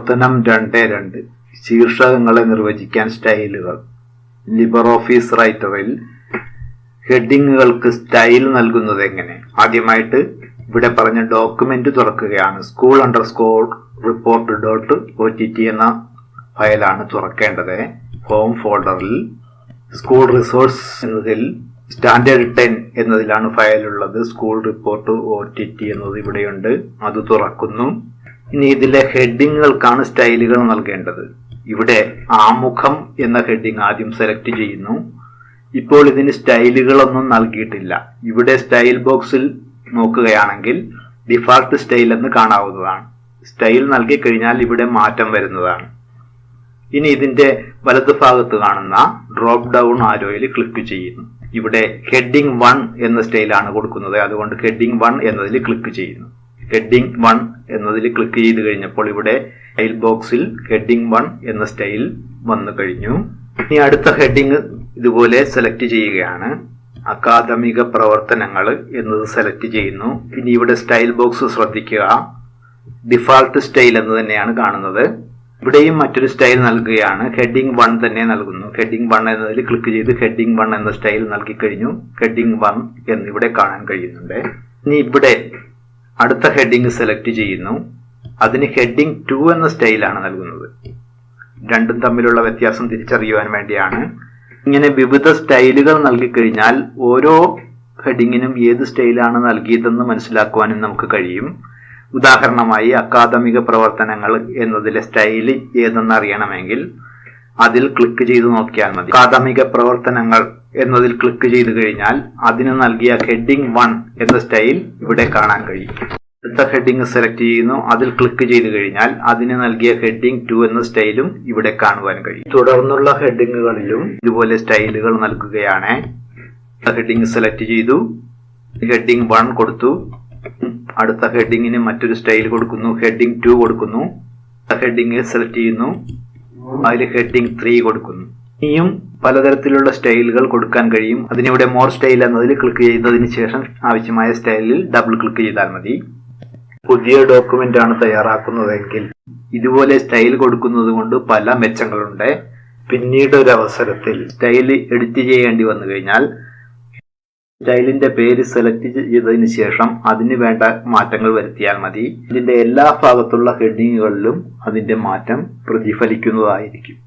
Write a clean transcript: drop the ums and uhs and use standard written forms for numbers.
പ്രവർത്തനം 2.2 ശീർഷകങ്ങളെ നിർവചിക്കാൻ സ്റ്റൈലുകൾ. LibreOffice റൈറ്ററിൽ ഹെഡിങ്ങുകൾക്ക് style നൽകുന്നത് എങ്ങനെ? ആദ്യമായിട്ട് ഇവിടെ പറഞ്ഞ ഡോക്യുമെന്റ് തുറക്കുകയാണ്. school_report.ott എന്ന ഫയലാണ് തുറക്കേണ്ടത്. ഹോം ഫോൾഡറിൽ സ്കൂൾ റിസോഴ്സ് എന്നതിൽ സ്റ്റാൻഡേർഡ് 10 എന്നതിലാണ് ഫയലുള്ളത്. സ്കൂൾ റിപ്പോർട്ട് OTT എന്നത് ഇവിടെയുണ്ട്. അത് തുറക്കുന്നു. ഇനി ഇതിലെ ഹെഡിങ്ങുകൾക്കാണ് സ്റ്റൈലുകൾ നൽകേണ്ടത്. ഇവിടെ ആമുഖം എന്ന ഹെഡിങ് ആദ്യം സെലക്ട് ചെയ്യുന്നു. ഇപ്പോൾ ഇതിന് സ്റ്റൈലുകളൊന്നും നൽകിയിട്ടില്ല. ഇവിടെ സ്റ്റൈൽ ബോക്സിൽ നോക്കുകയാണെങ്കിൽ ഡിഫാൾട്ട് സ്റ്റൈൽ എന്ന് കാണാവുന്നതാണ്. സ്റ്റൈൽ നൽകി കഴിഞ്ഞാൽ ഇവിടെ മാറ്റം വരുന്നതാണ്. ഇനി ഇതിന്റെ വലതുഭാഗത്ത് കാണുന്ന ഡ്രോപ്പ് ഡൗൺ ആരോയിൽ ക്ലിക്ക് ചെയ്യുന്നു. ഇവിടെ ഹെഡിങ് 1 എന്ന സ്റ്റൈലാണ് കൊടുക്കുന്നത്. അതുകൊണ്ട് ഹെഡിങ് 1 എന്നതിൽ ക്ലിക്ക് ചെയ്യുന്നു. ഹെഡിങ് 1 എന്നതിൽ ക്ലിക്ക് ചെയ്ത് കഴിഞ്ഞപ്പോൾ ഇവിടെ സ്റ്റൈൽ ബോക്സിൽ ഹെഡിങ് 1 എന്ന സ്റ്റൈൽ വന്നു കഴിഞ്ഞു. ഇനി അടുത്ത ഹെഡിങ് ഇതുപോലെ സെലക്ട് ചെയ്യുകയാണ്. അക്കാദമിക പ്രവർത്തനങ്ങൾ എന്നത് സെലക്ട് ചെയ്യുന്നു. ഇനി ഇവിടെ സ്റ്റൈൽ ബോക്സ് ശ്രദ്ധിക്കുക. ഡിഫാൾട്ട് സ്റ്റൈൽ എന്ന് തന്നെയാണ് കാണുന്നത്. ഇവിടെയും മറ്റൊരു സ്റ്റൈൽ നൽകുകയാണ്. ഹെഡിങ് 1 തന്നെ നൽകുന്നു. ഹെഡിങ് 1 എന്നതിൽ ക്ലിക്ക് ചെയ്ത് ഹെഡിങ് 1 എന്ന സ്റ്റൈൽ നൽകി കഴിഞ്ഞു. ഹെഡിങ് 1 എന്നിവിടെ കാണാൻ കഴിയുന്നുണ്ട്. ഇനി ഇവിടെ അടുത്ത ഹെഡിങ് സെലക്ട് ചെയ്യുന്നു. അതിന് ഹെഡിങ് 2 എന്ന സ്റ്റൈലാണ് നൽകുന്നത്. രണ്ടും തമ്മിലുള്ള വ്യത്യാസം തിരിച്ചറിയുവാൻ വേണ്ടിയാണ്. ഇങ്ങനെ വിവിധ സ്റ്റൈലുകൾ നൽകിക്കഴിഞ്ഞാൽ ഓരോ ഹെഡിങ്ങിനും ഏത് സ്റ്റൈലാണ് നൽകിയതെന്ന് മനസ്സിലാക്കുവാനും നമുക്ക് കഴിയും. ഉദാഹരണമായി അക്കാദമിക പ്രവർത്തനങ്ങൾ എന്നതിലെ സ്റ്റൈൽ ഏതെന്ന് അറിയണമെങ്കിൽ അതിൽ ക്ലിക്ക് ചെയ്ത് നോക്കിയാൽ മതി. അക്കാദമിക പ്രവർത്തനങ്ങൾ എന്നതിൽ ക്ലിക്ക് ചെയ്ത് കഴിഞ്ഞാൽ അതിന് നൽകിയ ഹെഡിങ് 1 എന്ന സ്റ്റൈൽ ഇവിടെ കാണാൻ കഴിയും. അടുത്ത ഹെഡിങ് സെലക്ട് ചെയ്യുന്നു. അതിൽ ക്ലിക്ക് ചെയ്ത് കഴിഞ്ഞാൽ അതിന് നൽകിയ ഹെഡിങ് 2 എന്ന സ്റ്റൈലും ഇവിടെ കാണുവാൻ കഴിയും. തുടർന്നുള്ള ഹെഡിങ്ങുകളിലും ഇതുപോലെ സ്റ്റൈലുകൾ നൽകുകയാണ്. ഹെഡിങ് സെലക്ട് ചെയ്തു. ഹെഡിങ് 1 കൊടുത്തു. അടുത്ത ഹെഡിങ്ങിന് മറ്റൊരു സ്റ്റൈൽ കൊടുക്കുന്നു. ഹെഡിങ് 2 കൊടുക്കുന്നു. ഹെഡിങ് സെലക്ട് ചെയ്യുന്നു. അതിൽ ഹെഡിങ് 3 കൊടുക്കുന്നു. ഇനിയും പലതരത്തിലുള്ള സ്റ്റൈലുകൾ കൊടുക്കാൻ കഴിയും. അതിനിവിടെ മോർ സ്റ്റൈൽ എന്നതിൽ ക്ലിക്ക് ചെയ്തതിന് ശേഷം ആവശ്യമായ സ്റ്റൈലിൽ ഡബിൾ ക്ലിക്ക് ചെയ്താൽ മതി. പുതിയ ഡോക്യുമെന്റ് ആണ് തയ്യാറാക്കുന്നതെങ്കിൽ ഇതുപോലെ സ്റ്റൈൽ കൊടുക്കുന്നത് കൊണ്ട് പല മെച്ചങ്ങളുണ്ട്. പിന്നീട് ഒരു അവസരത്തിൽ സ്റ്റൈൽ എഡിറ്റ് ചെയ്യേണ്ടി വന്നു കഴിഞ്ഞാൽ സ്റ്റൈലിന്റെ പേര് സെലക്ട് ചെയ്തതിന് ശേഷം അതിന് വേണ്ട മാറ്റങ്ങൾ വരുത്തിയാൽ മതി. ഇതിന്റെ എല്ലാ ഭാഗത്തുള്ള ഹെഡിങ്ങുകളിലും അതിന്റെ മാറ്റം പ്രതിഫലിക്കുന്നതായിരിക്കും.